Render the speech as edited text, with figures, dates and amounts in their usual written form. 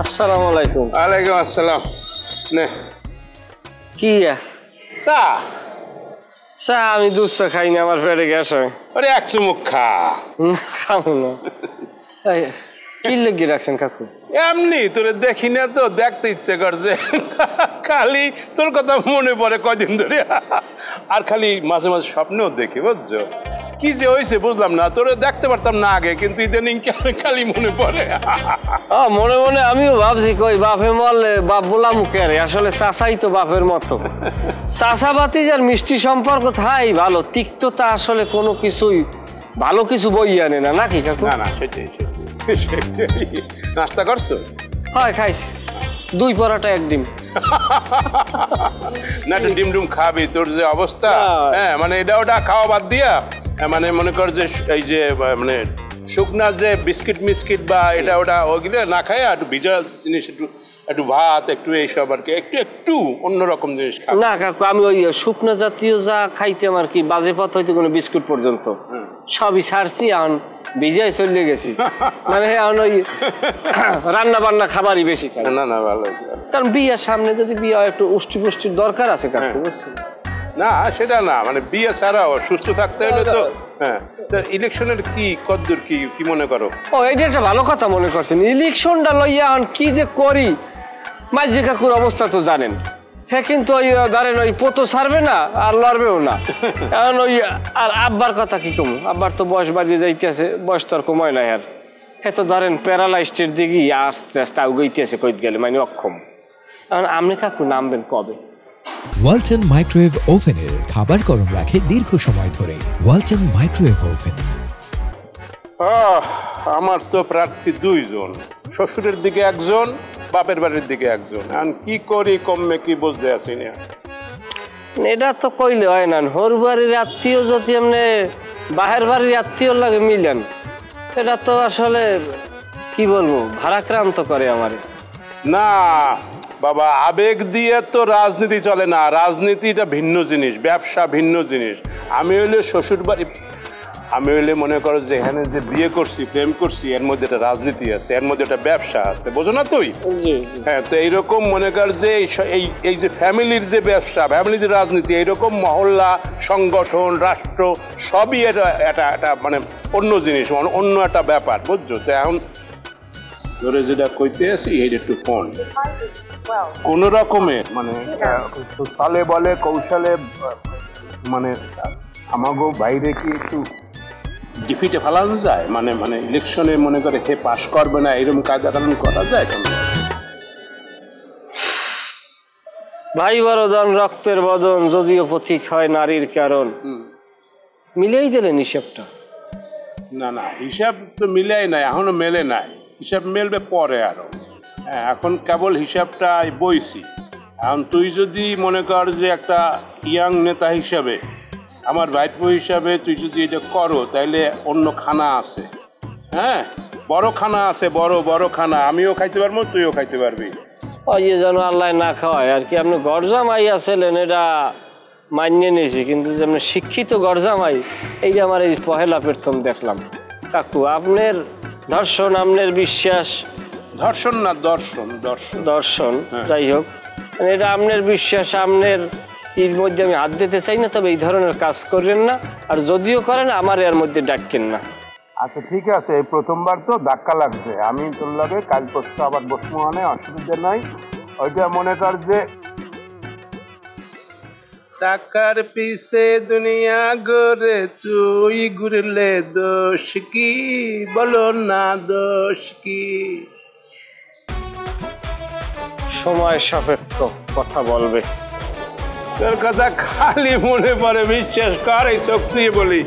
আসসালামু আলাইকুম। ওয়ালাইকুম আসসালাম। নে কি চা? চা আমি দুধ চা খাই না, আমার পেটে গ্যাস হয়। আরে এক চুমুক খা। খাবো না। কি লেগে রাখছেন কাকু? এমনি তোরে দেখি না তো, দেখতে ইচ্ছে করছে, খালি তোর কথা মনে পড়ে কদিন ধরে, আর খালি মাঝে মাঝে স্বপ্নেও দেখি, বুঝছো? কি যে হয়েছে বুঝলাম না, তোরে দেখতে পারতাম না আগে, কিন্তু ইদানিং খালি মনে পড়ে। মনে মনে আমিও ভাবছি কই বাপে মরলে বাপ বলা মুখে, আসলে চাচাই তো বাপের মতো। চাচা বাতিজার মিষ্টি সম্পর্ক থাই ভালো, তিক্ততা আসলে কোনো কিছুই ভালো কিছু বই আনে না, নাকি কাকু? না না, সেটাই সেটাই। নাস্তা করছো? হয় খাইছি, 2 পরোটা 1 ডিম। না একটু ডিম ডুম খাবি, তোর যে অবস্থা। হ্যাঁ মানে এটা ওটা খাওয়া বাদ দিয়া, মানে মনে কর যে এই যে মানে শুকনা যে বিস্কিট মিস্কিট বা এটা ওটা ওগুলো না খাই, একটু ভিজা জিনিস, একটু ভাত, একটু এইসব আর কি, একটু অন্যরকম জিনিস খাবো। না কাকু, আমি ওই শুকনো জাতীয় যা খাইতাম আর কি, বাজে পথ হইতে কোনো বিস্কুট পর্যন্ত সবই ছাড়ছি, এখন ভিজাই চলে গেছি। মানে এখন ওই রান্না বান্না খাবারই বেশি খাই। না না, ভালো হয়েছে। কারণ বিয়ের সামনে যদি বিয়ে হয় একটু পুষ্টি পুষ্টির দরকার আছে কাকু, বুঝছেন? না সেটা না, মানে বিয়ে ছাড়াও সুস্থ থাকতে হলে তো। হ্যাঁ, ইলেকশনের কি কদ্দূর কি মনে করো? ও এটা একটা ভালো কথা মনে করছেন। ইলেকশনটা লইয়া এখন কি যে করি, মাঝি কাকুর অবস্থা তো জানেন। হ্যাঁ, কিন্তু ওই ধরেন ওই পোতো ছাড়বে না আর লড়বেও না। এখন ওই আর আব্বার কথা কি কম, আব্বার তো বয়স বাড়িয়ে যাইতেছে, বয়স তো আর কমায় না। আর হ্যাঁ তো ধরেন প্যারালাইস্টের দিকে আস্তে আস্তে আউগাইতেছে, কইতে গেলে মানে অক্ষম। এখন আপনি কাকু নামবেন কবে? ওয়ালটন মাইক্রোওয়েভ ওভেনের খাবার গরম রাখে দীর্ঘ সময় ধরে। Walton microwave oven. আমার তো প্রার্থী 2 জন, শ্বশুরের দিকে 1 জন, বাপের বাড়ির দিকে 1 জন। এখন কি করি কমবে কি বুঝতে আসি না। এটা তো কইলে হয় না, হোর বাড়ির আত্মীয় যদি এমনি বাহের বাড়ির আত্মীয় লাগে মিলেন, এটা তো আসলে কি বলবো, ভারাক্রান্ত করে আমার। না বাবা, আবেগ দিয়ে তো রাজনীতি চলে না, রাজনীতিটা ভিন্ন জিনিস, ব্যবসা ভিন্ন জিনিস। আমি হইলে শ্বশুর বাড়ি, আমি হইলে মনে করো যে এখানে যে বিয়ে করছি, প্রেম করছি, এর মধ্যে একটা রাজনীতি আছে, এর মধ্যে একটা ব্যবসা আছে, বোঝো না তুই? হ্যাঁ, তো এইরকম মনে কর যে এই যে ফ্যামিলির যে ব্যবসা, ফ্যামিলির যে রাজনীতি, এইরকম মহল্লা, সংগঠন, রাষ্ট্র সবই এটা মানে অন্য জিনিস, অন্য একটা ব্যাপার, বুঝছো? তো এখন ধরে যেটা কইতে আসি, এই একটু ফোন কোন রকমের মানে সালে বলে কৌশলে, মানে আমাগো বাইরে কি একটু ডিফিটে ফেলানো যায়, মানে ইলেকশনে মনে করে হে পাশ করবে না, এরকম কায়দা কানুন করা যায়? ভাই বরদান রক্তের বদন, যদিও প্রতীক হয় নারীর কারণ। মিলেই দিলেন হিসাবটা? না না, হিসাব তো মিলাই নাই, এখনো মেলে নাই, হিসাব মেলবে পরে আরো। হ্যাঁ, এখন কেবল হিসাবটা বইছি। এখন তুই যদি মনে কর যে একটা ইয়াং নেতা হিসাবে, আমার ভাইপো হিসাবে তুই যদি এটা করো, তাইলে অন্য খানা আছে। হ্যাঁ, বড় খানা আছে, বড় খানা, আমিও খাইতে পারবো, তুইও খাইতে পারবি। ওই যেন আল্লাহ না খাওয়ায় আর কি। আপনি গরজামাই আছিলেন, এটা মানিয়ে নিয়েছি, কিন্তু যেমন শিক্ষিত গরজামাই, এই যে আমার এই পহেলা প্রথম দেখলাম। কাকু আপনার ধর্ষণ, আপনার বিশ্বাস, ধর্ষণ না দর্শন, দর্শন যাই হোক, এটা আপনার বিশ্বাস, আপনার এর মধ্যে আমি হাত দিতে চাই না, তবে এই ধরনের কাজ করবেন না, আর যদিও করেন আমার এর মধ্যে ডাকেন না। আচ্ছা ঠিক আছে, এই প্রথমবার তো ধাক্কা লাগছে, আমি তোর লাগে কাল পরশু আবার বসবো, মানে অসুবিধা নাই। ওইটা মনে কর যে টাকার পিছে দুনিয়া গড়ে তুই ঘুরলে দোষ কি, বলো না দোষ কি? সময় সাপেক্ষ কথা বলবে। তোর কথা খালি মনে পড়ে, বিশ্বাস কর, এই চোখ বলি।